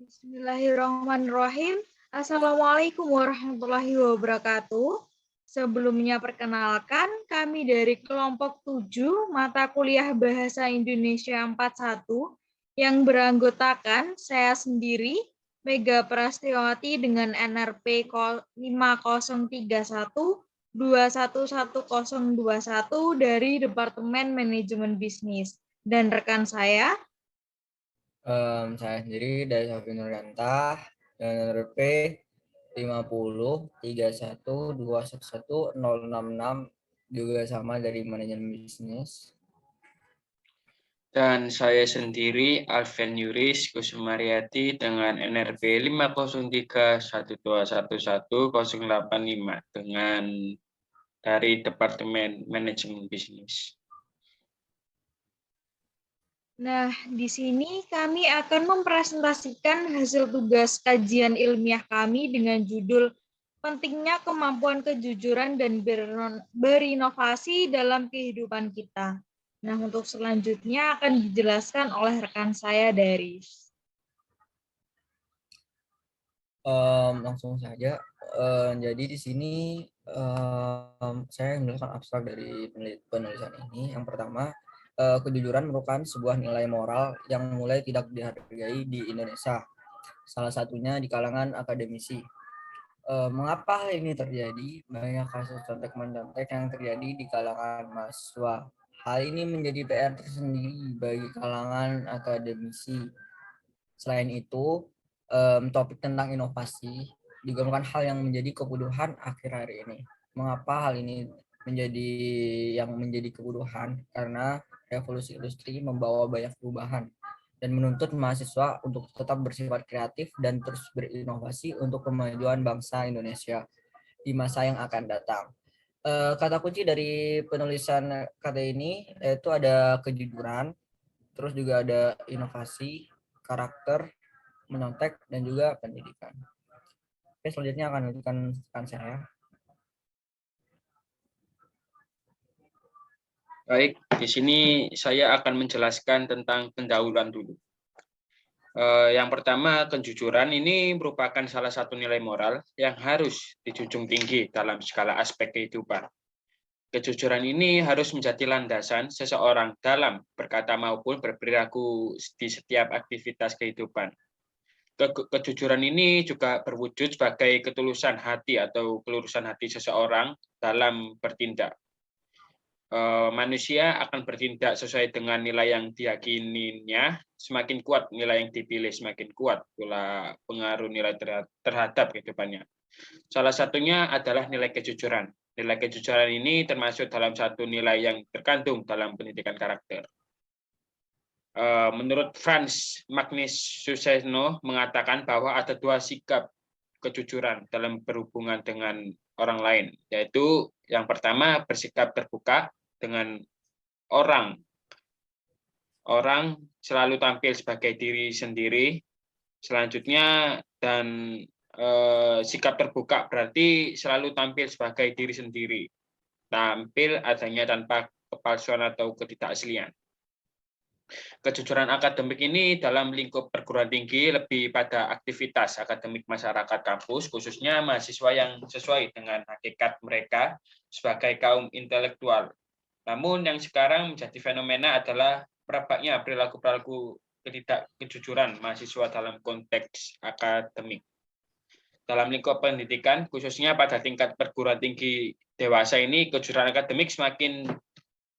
Bismillahirrahmanirrahim. Assalamualaikum warahmatullahi wabarakatuh. Sebelumnya perkenalkan, kami dari kelompok 7 mata kuliah Bahasa Indonesia 41 yang beranggotakan saya sendiri, Mega Prastiwati dengan NRP 5031 211021 dari Departemen Manajemen Bisnis. Dan rekan saya, Saya sendiri dari Sofi Nuryanto dengan nomor P 50 31 21 211 066 juga sama dari manajemen bisnis. Dan saya sendiri Alven Yuris Kusumariati dengan NRP 503 1211085 dengan dari Departemen Manajemen Bisnis. Nah, di sini kami akan mempresentasikan hasil tugas kajian ilmiah kami dengan judul Pentingnya Kemampuan Kejujuran dan Berinovasi dalam Kehidupan Kita. Nah, untuk selanjutnya akan dijelaskan oleh rekan saya Daris. Langsung saja. Jadi di sini saya menjelaskan abstrak dari penulisan ini. Yang pertama, kejujuran merupakan sebuah nilai moral yang mulai tidak dihargai di Indonesia. Salah satunya di kalangan akademisi. Mengapa hal ini terjadi? Banyak kasus contek-mencontek yang terjadi di kalangan mahasiswa. Hal ini menjadi PR tersendiri bagi kalangan akademisi. Selain itu, topik tentang inovasi juga merupakan hal yang menjadi kebutuhan akhir hari ini. Mengapa hal ini menjadi kebutuhan? Karena revolusi industri membawa banyak perubahan dan menuntut mahasiswa untuk tetap bersifat kreatif dan terus berinovasi untuk kemajuan bangsa Indonesia di masa yang akan datang. Kata kunci dari penulisan kata ini yaitu ada kejujuran, terus juga ada inovasi, karakter, menyontek, dan juga pendidikan. Oke, selanjutnya akan menunjukkan rekan saya. Baik, di sini saya akan menjelaskan tentang pendahuluan dulu. Yang pertama, kejujuran ini merupakan salah satu nilai moral yang harus dijunjung tinggi dalam segala aspek kehidupan. Kejujuran ini harus menjadi landasan seseorang dalam berkata maupun berperilaku di setiap aktivitas kehidupan. Kejujuran ini juga berwujud sebagai ketulusan hati atau kelurusan hati seseorang dalam bertindak. Manusia akan bertindak sesuai dengan nilai yang diyakininya, semakin kuat nilai yang dipilih, semakin kuat pula pengaruh nilai terhadap kehidupannya. Salah satunya adalah nilai kejujuran. Nilai kejujuran ini termasuk dalam satu nilai yang terkandung dalam pendidikan karakter. Menurut Franz Magnus Suseno mengatakan bahwa ada dua sikap kejujuran dalam berhubungan dengan orang lain, yaitu yang pertama bersikap terbuka dengan orang. Orang selalu tampil sebagai diri sendiri. Selanjutnya dan sikap terbuka berarti selalu tampil sebagai diri sendiri. Tampil adanya tanpa kepalsuan atau ketidakaslian. Kejujuran akademik ini dalam lingkup perguruan tinggi lebih pada aktivitas akademik masyarakat kampus, khususnya mahasiswa yang sesuai dengan hakikat mereka sebagai kaum intelektual. Namun yang sekarang menjadi fenomena adalah merebaknya perilaku-perilaku ketidakkejujuran mahasiswa dalam konteks akademik. Dalam lingkup pendidikan, khususnya pada tingkat perguruan tinggi dewasa ini, kejujuran akademik semakin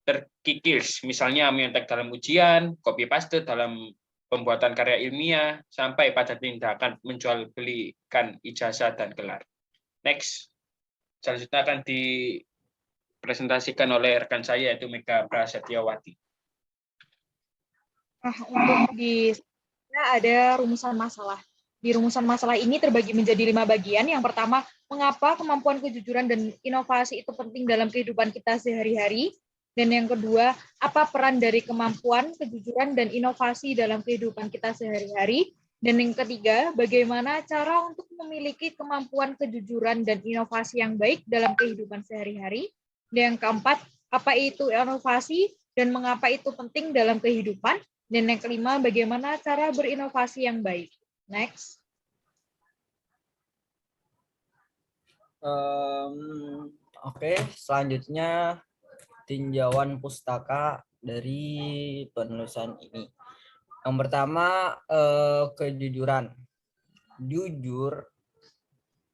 terkikis, misalnya menyontek dalam ujian, copy paste dalam pembuatan karya ilmiah, sampai pada tindakan menjual belikan ijazah dan gelar. Next, selanjutnya akan dipresentasikan oleh rekan saya yaitu Mega Prasetyawati. Nah, untuk di ada rumusan masalah. Di rumusan masalah ini terbagi menjadi 5 bagian. Yang pertama, mengapa kemampuan kejujuran dan inovasi itu penting dalam kehidupan kita sehari-hari. Dan yang kedua, apa peran dari kemampuan, kejujuran, dan inovasi dalam kehidupan kita sehari-hari. Dan yang ketiga, bagaimana cara untuk memiliki kemampuan kejujuran dan inovasi yang baik dalam kehidupan sehari-hari. Dan yang keempat, apa itu inovasi dan mengapa itu penting dalam kehidupan. Dan yang kelima, bagaimana cara berinovasi yang baik. Next. Oke, selanjutnya tinjauan pustaka dari penulisan ini. Yang pertama, kejujuran. Jujur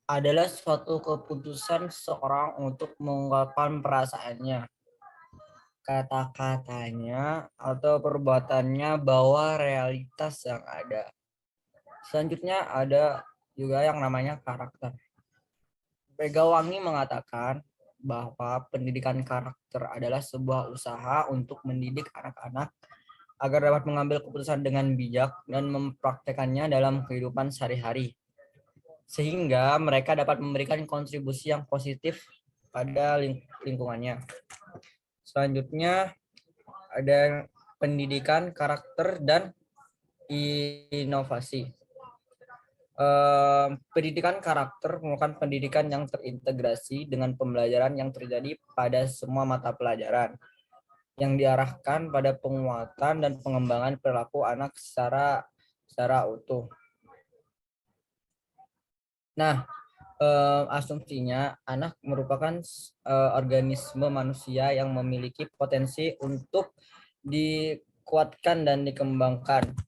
adalah suatu keputusan seorang untuk mengungkapkan perasaannya, kata-katanya, atau perbuatannya bahwa realitas yang ada. Selanjutnya ada juga yang namanya karakter. Megawangi mengatakan bahwa pendidikan karakter adalah sebuah usaha untuk mendidik anak-anak agar dapat mengambil keputusan dengan bijak dan mempraktekannya dalam kehidupan sehari-hari, sehingga mereka dapat memberikan kontribusi yang positif pada lingkungannya. Selanjutnya ada pendidikan karakter dan inovasi. Pendidikan karakter merupakan pendidikan yang terintegrasi dengan pembelajaran yang terjadi pada semua mata pelajaran, yang diarahkan pada penguatan dan pengembangan perilaku anak secara utuh. Nah, asumsinya anak merupakan organisme manusia yang memiliki potensi untuk dikuatkan dan dikembangkan.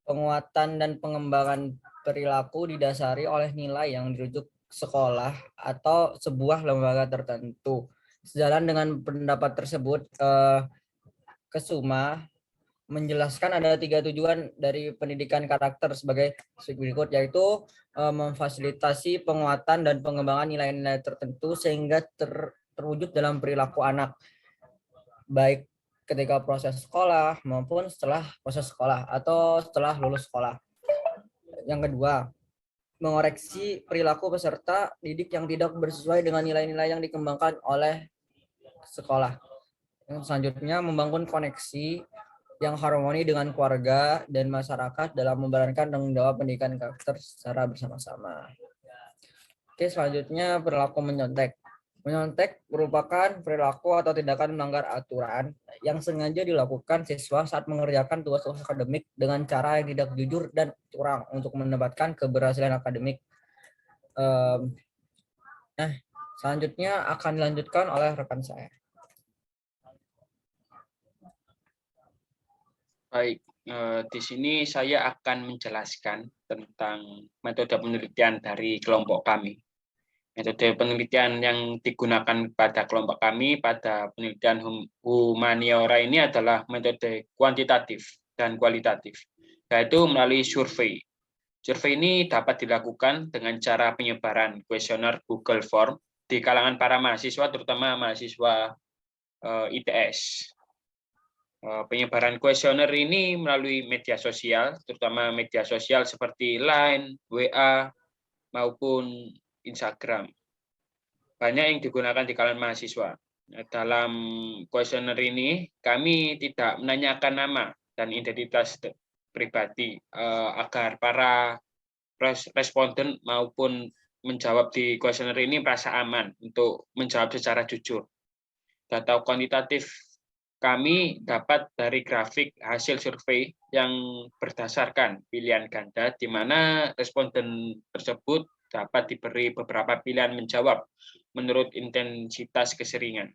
Penguatan dan pengembangan perilaku didasari oleh nilai yang dirujuk sekolah atau sebuah lembaga tertentu. Sejalan dengan pendapat tersebut, Kesuma menjelaskan ada 3 tujuan dari pendidikan karakter sebagai berikut, yaitu memfasilitasi penguatan dan pengembangan nilai-nilai tertentu sehingga terwujud dalam perilaku anak, baik ketika proses sekolah maupun setelah proses sekolah atau setelah lulus sekolah. Yang kedua, mengoreksi perilaku peserta didik yang tidak bersesuai dengan nilai-nilai yang dikembangkan oleh sekolah. Yang selanjutnya, membangun koneksi yang harmoni dengan keluarga dan masyarakat dalam menjalankan tanggung jawab pendidikan karakter secara bersama-sama. Oke, selanjutnya perilaku menyontek. Menyontek merupakan perilaku atau tindakan melanggar aturan yang sengaja dilakukan siswa saat mengerjakan tugas akademik dengan cara yang tidak jujur dan curang untuk mendapatkan keberhasilan akademik. Selanjutnya akan dilanjutkan oleh rekan saya. Baik, di sini saya akan menjelaskan tentang metode penelitian dari kelompok kami. Metode penelitian yang digunakan pada kelompok kami pada penelitian humaniora ini adalah metode kuantitatif dan kualitatif, yaitu melalui survei. Survei ini dapat dilakukan dengan cara penyebaran kuesioner Google Form di kalangan para mahasiswa, terutama mahasiswa ITS. Penyebaran kuesioner ini melalui media sosial, terutama media sosial seperti Line, WA, maupun Instagram. Banyak yang digunakan di kalangan mahasiswa. Dalam kuesioner ini, kami tidak menanyakan nama dan identitas pribadi agar para responden maupun menjawab di kuesioner ini merasa aman untuk menjawab secara jujur. Data kuantitatif kami dapat dari grafik hasil survei yang berdasarkan pilihan ganda, di mana responden tersebut dapat diberi beberapa pilihan menjawab menurut intensitas keseringan.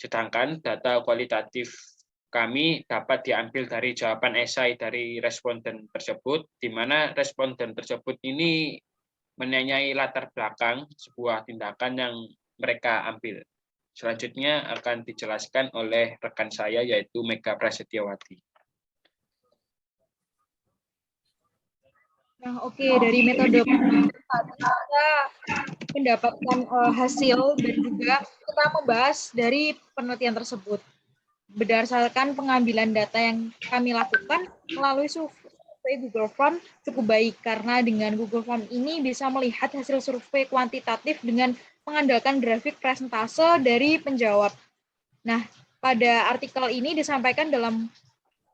Sedangkan data kualitatif kami dapat diambil dari jawaban esai dari responden tersebut, di mana responden tersebut ini menanyai latar belakang sebuah tindakan yang mereka ambil. Selanjutnya akan dijelaskan oleh rekan saya, yaitu Mega Prasetyawati. Nah, oke, dari metode kita mendapatkan hasil dan juga kita membahas dari penelitian tersebut. Berdasarkan pengambilan data yang kami lakukan melalui survei Google Form cukup baik, karena dengan Google Form ini bisa melihat hasil survei kuantitatif dengan mengandalkan grafik persentase dari penjawab. Nah, pada artikel ini disampaikan dalam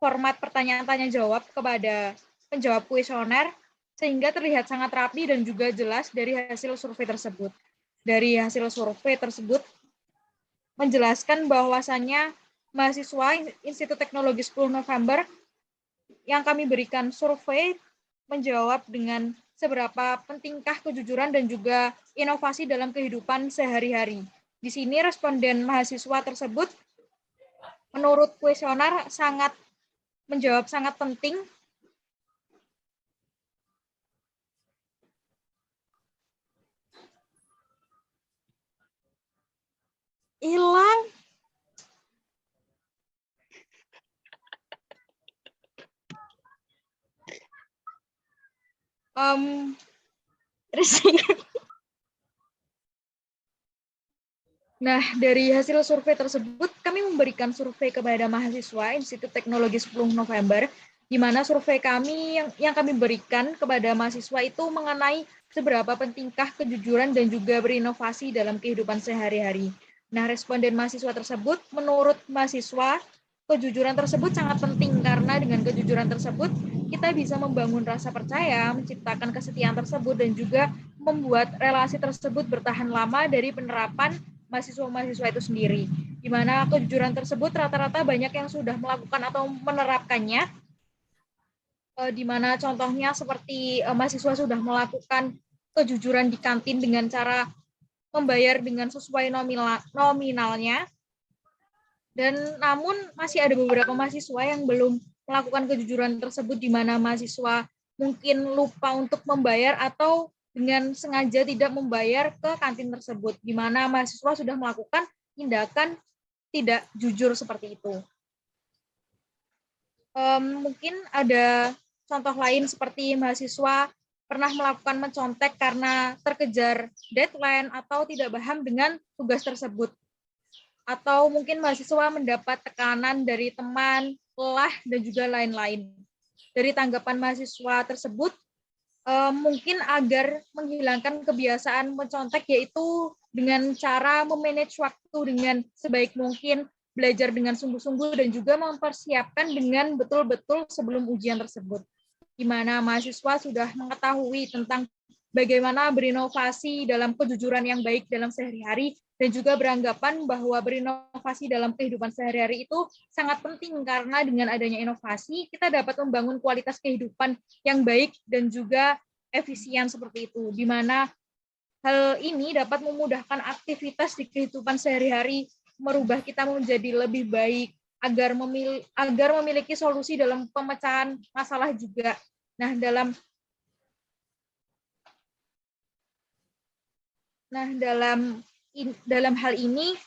format pertanyaan tanya jawab kepada penjawab kuesioner, sehingga terlihat sangat rapi dan juga jelas dari hasil survei tersebut. Dari hasil survei tersebut menjelaskan bahwasannya mahasiswa Institut Teknologi 10 November yang kami berikan survei menjawab dengan seberapa pentingkah kejujuran dan juga inovasi dalam kehidupan sehari-hari. Di sini responden mahasiswa tersebut menurut kuesioner sangat menjawab sangat penting. Hilang. Nah, dari hasil survei tersebut, kami memberikan survei kepada mahasiswa Institut Teknologi 10 November, di mana survei kami yang kami berikan kepada mahasiswa itu mengenai seberapa pentingkah kejujuran dan juga berinovasi dalam kehidupan sehari-hari. Nah, responden mahasiswa tersebut, menurut mahasiswa, kejujuran tersebut sangat penting karena dengan kejujuran tersebut, kita bisa membangun rasa percaya, menciptakan kesetiaan tersebut, dan juga membuat relasi tersebut bertahan lama dari penerapan mahasiswa-mahasiswa itu sendiri, di mana kejujuran tersebut rata-rata banyak yang sudah melakukan atau menerapkannya, di mana contohnya seperti mahasiswa sudah melakukan kejujuran di kantin dengan cara membayar dengan sesuai nominalnya, dan namun masih ada beberapa mahasiswa yang belum melakukan kejujuran tersebut, di mana mahasiswa mungkin lupa untuk membayar atau dengan sengaja tidak membayar ke kantin tersebut, di mana mahasiswa sudah melakukan tindakan tidak jujur seperti itu. Mungkin ada contoh lain seperti mahasiswa pernah melakukan mencontek karena terkejar deadline atau tidak paham dengan tugas tersebut. Atau mungkin mahasiswa mendapat tekanan dari teman, lelah, dan juga lain-lain. Dari tanggapan mahasiswa tersebut, mungkin agar menghilangkan kebiasaan mencontek, yaitu dengan cara memanage waktu dengan sebaik mungkin, belajar dengan sungguh-sungguh, dan juga mempersiapkan dengan betul-betul sebelum ujian tersebut. Di mana mahasiswa sudah mengetahui tentang bagaimana berinovasi dalam kejujuran yang baik dalam sehari-hari, dan juga beranggapan bahwa berinovasi dalam kehidupan sehari-hari itu sangat penting karena dengan adanya inovasi kita dapat membangun kualitas kehidupan yang baik dan juga efisien seperti itu, di mana hal ini dapat memudahkan aktivitas di kehidupan sehari-hari, merubah kita menjadi lebih baik agar memiliki solusi dalam pemecahan masalah juga. Nah, dalam hal ini,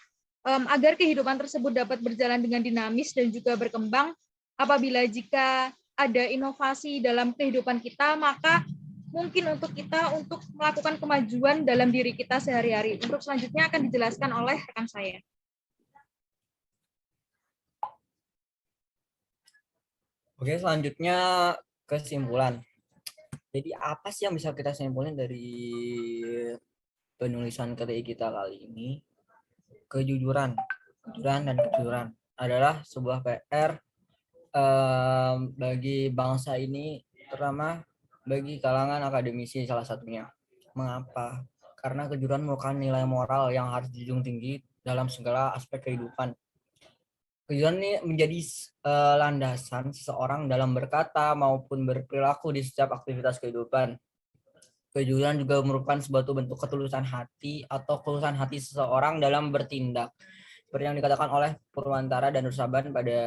agar kehidupan tersebut dapat berjalan dengan dinamis dan juga berkembang, apabila jika ada inovasi dalam kehidupan kita, maka mungkin untuk kita untuk melakukan kemajuan dalam diri kita sehari-hari. Untuk selanjutnya akan dijelaskan oleh rekan saya. Oke, selanjutnya kesimpulan. Jadi apa sih yang bisa kita simpulin dari penulisan KTI kita kali ini? Kejujuran dan kejujuran adalah sebuah PR bagi bangsa ini, terutama bagi kalangan akademisi salah satunya. Mengapa? Karena kejujuran merupakan nilai moral yang harus dijunjung tinggi dalam segala aspek kehidupan. Kejujuran ini menjadi landasan seseorang dalam berkata maupun berperilaku di setiap aktivitas kehidupan. Kejujuran juga merupakan sebuah bentuk ketulusan hati atau ketulusan hati seseorang dalam bertindak. Seperti yang dikatakan oleh Purwantara dan Nursaban pada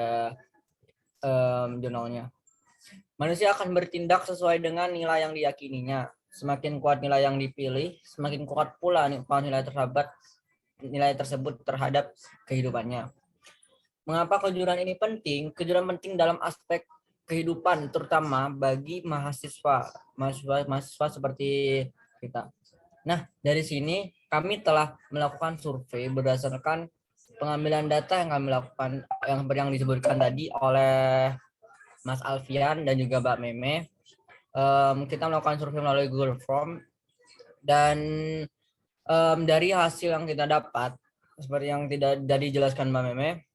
jurnalnya. Manusia akan bertindak sesuai dengan nilai yang diyakininya. Semakin kuat nilai yang dipilih, semakin kuat pula nilai tersebut terhadap kehidupannya. Mengapa kejujuran ini penting? Kejujuran penting dalam aspek kehidupan, terutama bagi mahasiswa seperti kita. Nah, dari sini kami telah melakukan survei berdasarkan pengambilan data yang kami lakukan, yang disebutkan tadi oleh Mas Alfian dan juga Mbak Meme. Kita melakukan survei melalui Google Form, dan dari hasil yang kita dapat, seperti yang tidak tadi dijelaskan Mbak Meme,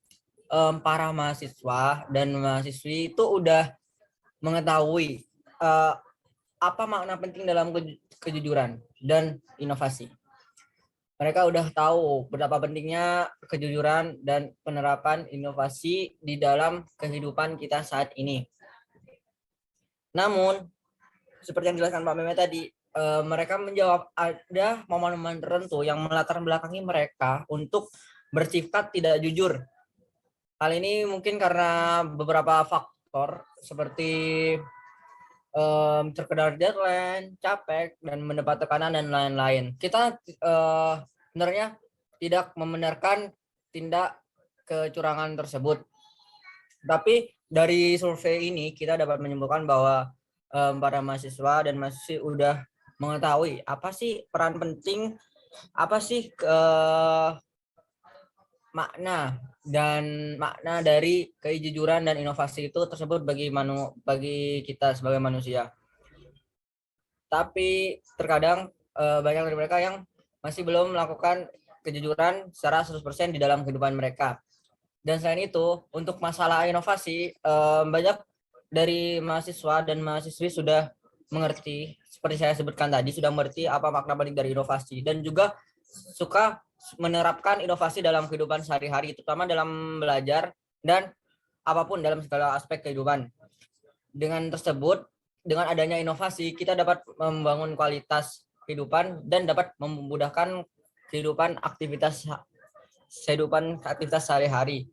para mahasiswa dan mahasiswi itu udah mengetahui apa makna penting dalam kejujuran dan inovasi. Mereka udah tahu betapa pentingnya kejujuran dan penerapan inovasi di dalam kehidupan kita saat ini. Namun, seperti yang dijelaskan Pak Meme tadi, mereka menjawab ada momen-momen tertentu yang melatar belakangi mereka untuk bersifat tidak jujur. Hal ini mungkin karena beberapa faktor seperti terkena deadline, capek, dan mendapat tekanan dan lain-lain. Kita sebenarnya tidak membenarkan tindak kecurangan tersebut. Tapi dari survei ini kita dapat menyimpulkan bahwa para mahasiswa dan mahasiswi udah mengetahui apa sih peran penting, apa sih makna dari kejujuran dan inovasi itu tersebut bagi kita sebagai manusia. Tapi terkadang banyak dari mereka yang masih belum melakukan kejujuran secara 100% di dalam kehidupan mereka. Dan selain itu, untuk masalah inovasi, banyak dari mahasiswa dan mahasiswi sudah mengerti, seperti saya sebutkan tadi, sudah mengerti apa makna balik dari inovasi, dan juga suka menerapkan inovasi dalam kehidupan sehari-hari, terutama dalam belajar dan apapun dalam segala aspek kehidupan. Dengan tersebut, dengan adanya inovasi, kita dapat membangun kualitas kehidupan dan dapat memudahkan aktivitas sehari-hari.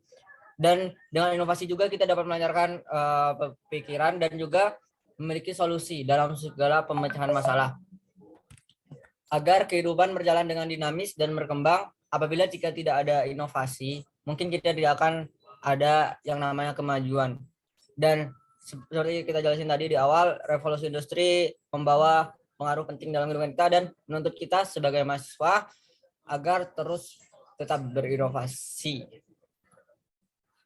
Dan dengan inovasi juga kita dapat melancarkan pikiran dan juga memiliki solusi dalam segala pemecahan masalah. Agar kehidupan berjalan dengan dinamis dan berkembang, apabila jika tidak ada inovasi, mungkin kita tidak akan ada yang namanya kemajuan. Dan seperti kita jelasin tadi di awal, revolusi industri membawa pengaruh penting dalam kehidupan kita dan menuntut kita sebagai mahasiswa agar terus tetap berinovasi.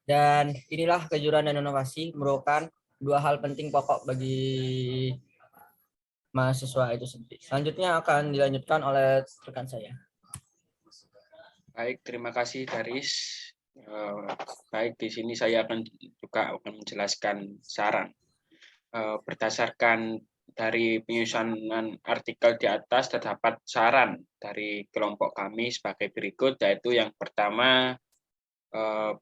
Dan inilah kejujuran dan inovasi merupakan dua hal penting pokok bagi mahasiswa itu sendiri. Selanjutnya akan dilanjutkan oleh rekan saya. Baik, terima kasih Daris. Baik, di sini saya akan menjelaskan saran. Berdasarkan dari penyusunan artikel di atas terdapat saran dari kelompok kami sebagai berikut, yaitu yang pertama,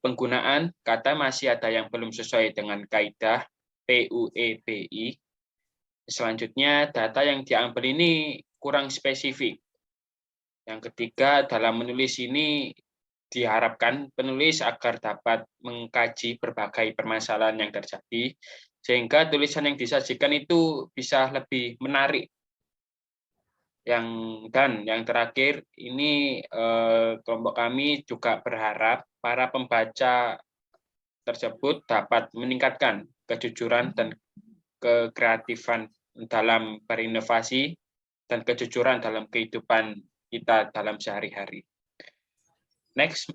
penggunaan kata masih ada yang belum sesuai dengan kaidah PUEBI. Selanjutnya, data yang diambil ini kurang spesifik. Yang ketiga, dalam menulis ini diharapkan penulis agar dapat mengkaji berbagai permasalahan yang terjadi, sehingga tulisan yang disajikan itu bisa lebih menarik. Dan yang terakhir, ini kelompok kami juga berharap para pembaca tersebut dapat meningkatkan kejujuran dan kekreatifan dalam berinovasi dan kejujuran dalam kehidupan kita dalam sehari-hari. Next.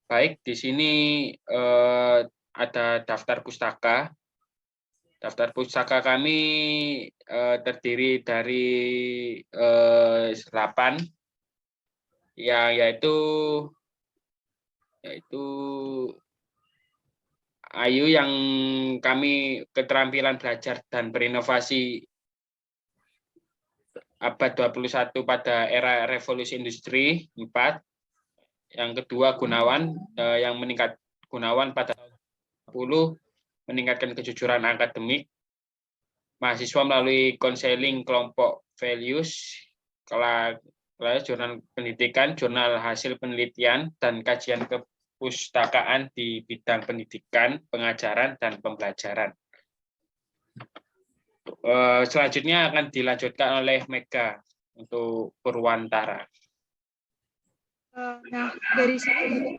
Baik, di sini ada daftar pustaka. Daftar pustaka kami terdiri dari 8, yaitu Ayu yang kami keterampilan belajar dan berinovasi abad 21 pada era revolusi industri 4. Yang kedua Gunawan yang Gunawan pada 10 meningkatkan kejujuran akademik. Mahasiswa melalui konseling kelompok values, kelas jurnal pendidikan, jurnal hasil penelitian dan kajian kepustakaan di bidang pendidikan, pengajaran dan pembelajaran. Selanjutnya akan dilanjutkan oleh Mega untuk Purwantara. Nah, dari saya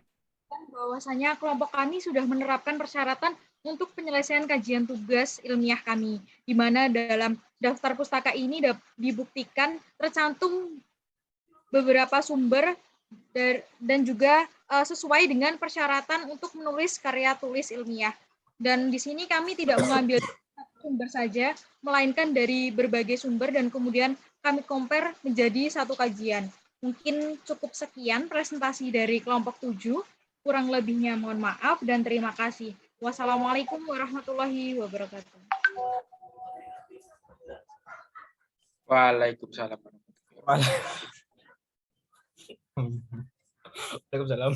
bahwasanya kelompok kami sudah menerapkan persyaratan untuk penyelesaian kajian tugas ilmiah kami, di mana dalam daftar pustaka ini dibuktikan tercantum beberapa sumber dan juga sesuai dengan persyaratan untuk menulis karya tulis ilmiah. Dan di sini kami tidak mengambil sumber saja, melainkan dari berbagai sumber dan kemudian kami compare menjadi satu kajian. Mungkin cukup sekian presentasi dari kelompok 7. Kurang lebihnya mohon maaf dan terima kasih. Wassalamualaikum warahmatullahi wabarakatuh. Waalaikumsalam. Waalaikumsalam.